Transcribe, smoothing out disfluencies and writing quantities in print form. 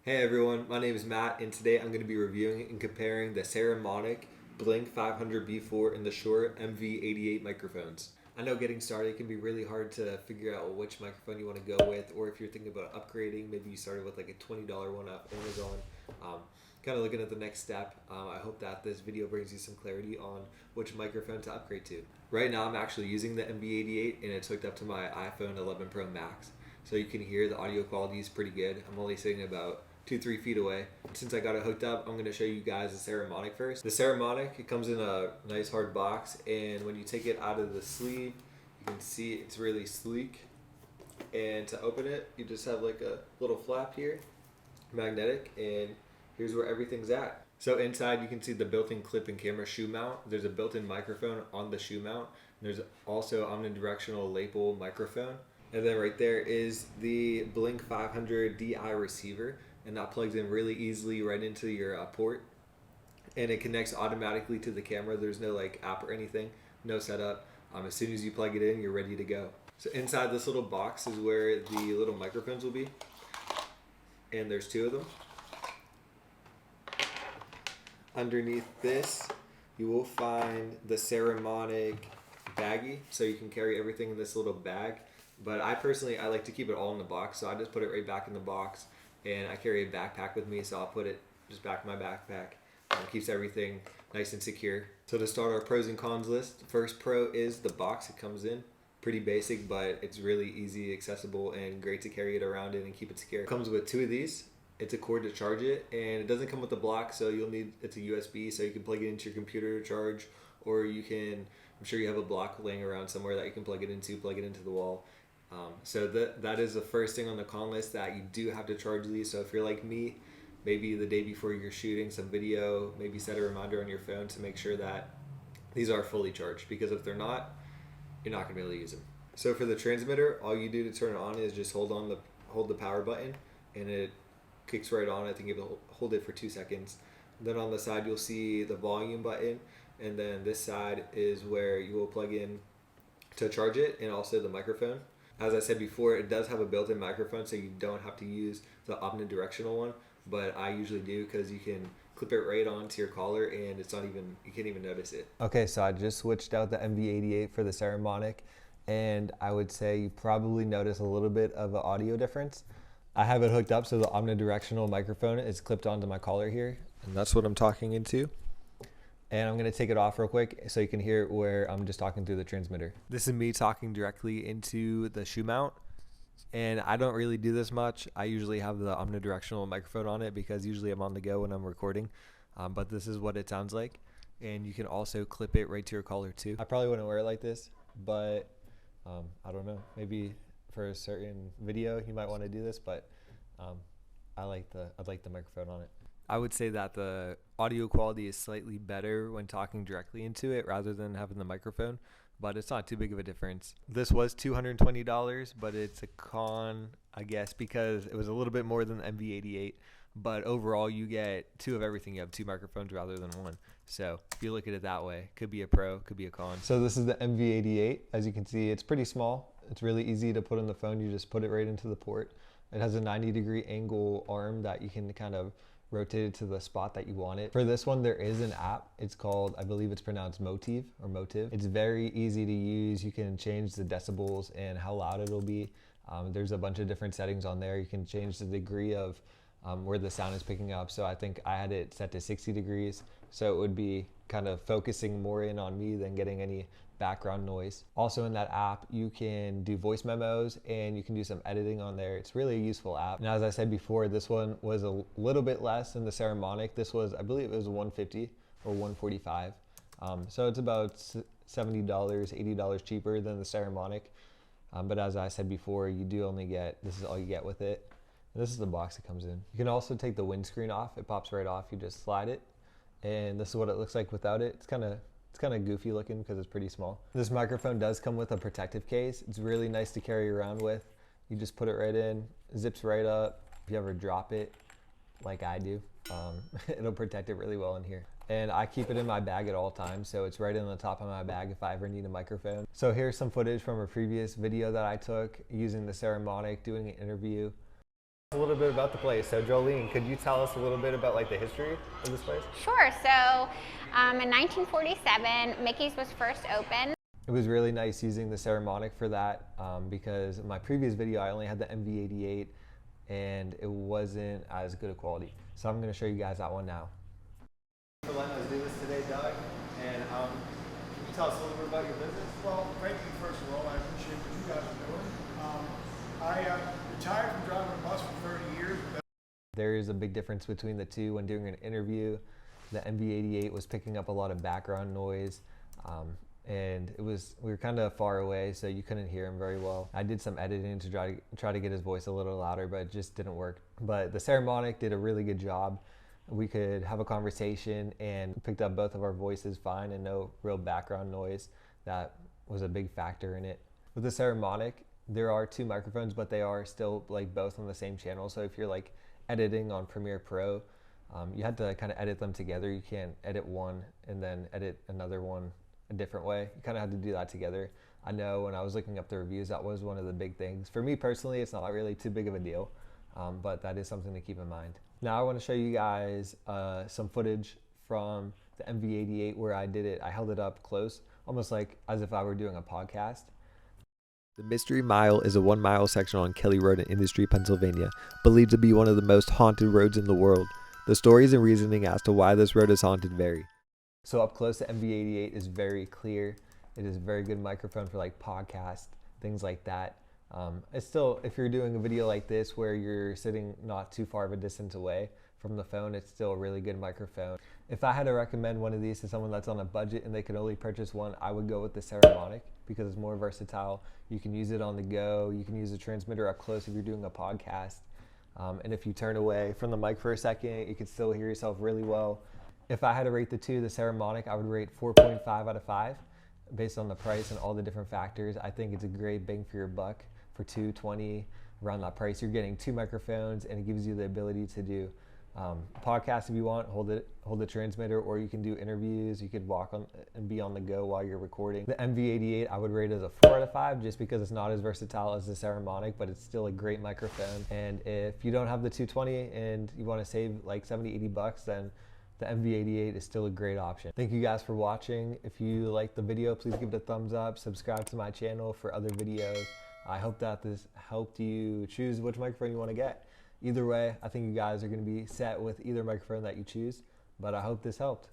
Hey everyone, my name is Matt, and today I'm going to be reviewing and comparing the Saramonic Blink 500B4 and the Shure MV88 microphones. I know getting started can be really hard to figure out which microphone you want to go with, or if you're thinking about upgrading, maybe you started with like a $20 one off Amazon. Kind of looking at the next step. I hope that this video brings you some clarity on which microphone to upgrade to. Right now I'm actually using the MV88 and it's hooked up to my iPhone 11 Pro Max. So you can hear the audio quality is pretty good. I'm only sitting about 2-3 feet away. Since I got it hooked up, I'm going to show you guys the Saramonic first. The Saramonic, it comes in a nice hard box, and when you take it out of the sleeve, you can see it's really sleek. And to open it, you just have like a little flap here, magnetic, and here's where everything's at. So inside you can see the built-in clip and camera shoe mount. There's a built-in microphone on the shoe mount. There's also omnidirectional lapel microphone. And then right there is the Blink 500 DI receiver, and that plugs in really easily right into your port, and it connects automatically to the camera. There's no like app or anything, no setup. As soon as you plug it in, you're ready to go. So inside this little box is where the little microphones will be, and there's two of them. Underneath this, you will find the Saramonic baggie, so you can carry everything in this little bag. But I like to keep it all in the box, so I just put it right back in the box. And I carry a backpack with me, so I'll put it just back in my backpack. Keeps everything nice and secure. So to start our pros and cons list, the first pro is the box it comes in. Pretty basic, but it's really easy, accessible, and great to carry it around in and keep it secure. It comes with two of these. It's a cord to charge it, and it doesn't come with a block, so it's a USB, so you can plug it into your computer to charge, or you can, I'm sure you have a block laying around somewhere that you can plug it into the wall. So that is the first thing on the con list, that you do have to charge these. So if you're like me, maybe the day before you're shooting some video, maybe set a reminder on your phone to make sure that these are fully charged, because if they're not, you're not going to be able to use them. So for the transmitter, all you do to turn it on is just hold the power button, and it kicks right on. I think you have to hold it for 2 seconds. Then on the side you'll see the volume button, and then this side is where you will plug in to charge it, and also the microphone. As I said before, it does have a built-in microphone, so you don't have to use the omnidirectional one, but I usually do because you can clip it right onto your collar and you can't even notice it. Okay, so I just switched out the MV88 for the Saramonic, and I would say you probably notice a little bit of an audio difference. I have it hooked up so the omnidirectional microphone is clipped onto my collar here, and that's what I'm talking into. And I'm going to take it off real quick so you can hear where I'm just talking through the transmitter. This is me talking directly into the shoe mount. And I don't really do this much. I usually have the omnidirectional microphone on it because usually I'm on the go when I'm recording. But this is what it sounds like. And you can also clip it right to your collar too. I probably wouldn't wear it like this, but I don't know. Maybe for a certain video you might want to do this, but I like the microphone on it. I would say that the audio quality is slightly better when talking directly into it rather than having the microphone, but it's not too big of a difference. This was $220, but it's a con, I guess, because it was a little bit more than the MV88, but overall you get two of everything. You have two microphones rather than one. So if you look at it that way, could be a pro, could be a con. So this is the MV88. As you can see, it's pretty small. It's really easy to put on the phone. You just put it right into the port. It has a 90-degree angle arm that you can kind of rotate it to the spot that you want it. For this one, there is an app. It's called, I believe it's pronounced Motive or Motive. It's very easy to use. You can change the decibels and how loud it'll be. There's a bunch of different settings on there. You can change the degree of where the sound is picking up. So I think I had it set to 60 degrees. So it would be kind of focusing more in on me than getting any background noise. Also in that app, you can do voice memos and you can do some editing on there. It's really a useful app. And as I said before, this one was a little bit less than the Saramonic. This was, I believe it was $150 or $145. So it's about $70, $80 cheaper than the Saramonic. But as I said before, you do only get, this is all you get with it. And this is the box it comes in. You can also take the windscreen off. It pops right off. You just slide it. And this is what it looks like without it. It's kind of goofy looking because it's pretty small. This microphone does come with a protective case. It's really nice to carry around with. You just put it right in, zips right up. If you ever drop it, like I do, it'll protect it really well in here. And I keep it in my bag at all times, so it's right in the top of my bag if I ever need a microphone. So here's some footage from a previous video that I took using the Saramonic doing an interview. A little bit about the place. So Jolene, could you tell us a little bit about like the history of this place? Sure. So in 1947, Mickey's was first opened. It was really nice using the Saramonic for that because in my previous video I only had the MV88 and it wasn't as good a quality. So I'm going to show you guys that one now. For letting us do this today, Doug. And can you tell us a little bit about your business? Well, thank you first of all. I appreciate what you guys are doing. I retired from driving a bus for 30 years. There is a big difference between the two. When doing an interview, the MV88 was picking up a lot of background noise. And we were kind of far away, so you couldn't hear him very well. I did some editing to try to get his voice a little louder, but it just didn't work. But the Saramonic did a really good job. We could have a conversation and picked up both of our voices fine and no real background noise. That was a big factor in it. With the Saramonic, there are two microphones, but they are still like both on the same channel. So if you're like editing on Premiere Pro, you had to kind of edit them together. You can't edit one and then edit another one a different way. You kind of had to do that together. I know when I was looking up the reviews, that was one of the big things. For me personally, it's not really too big of a deal, but that is something to keep in mind. Now I want to show you guys some footage from the MV88 where I did it. I held it up close, almost like as if I were doing a podcast. The Mystery Mile is a 1 mile section on Kelly Road in Industry, Pennsylvania, believed to be one of the most haunted roads in the world. The stories and reasoning as to why this road is haunted vary. So up close, the MV88 is very clear. It is a very good microphone for like podcasts, things like that. It's still, if you're doing a video like this where you're sitting not too far of a distance away from the phone, it's still a really good microphone. If I had to recommend one of these to someone that's on a budget and they could only purchase one, I would go with the Saramonic because it's more versatile. You can use it on the go. You can use the transmitter up close if you're doing a podcast. And if you turn away from the mic for a second, you can still hear yourself really well. If I had to rate the two, the Saramonic, I would rate 4.5 out of 5 based on the price and all the different factors. I think it's a great bang for your buck for $220 around that price. You're getting two microphones and it gives you the ability to do podcasts if you want, hold the transmitter, or you can do interviews. You could walk on and be on the go while you're recording. The MV88 I would rate as a 4 out of 5 just because it's not as versatile as the Saramonic, but it's still a great microphone. And if you don't have the 220 and you want to save like 70-80 bucks, then the MV88 is still a great option. Thank you guys for watching. If you liked the video, please give it a thumbs up. Subscribe to my channel for other videos. I hope that this helped you choose which microphone you want to get. Either way, I think you guys are going to be set with either microphone that you choose, but I hope this helped.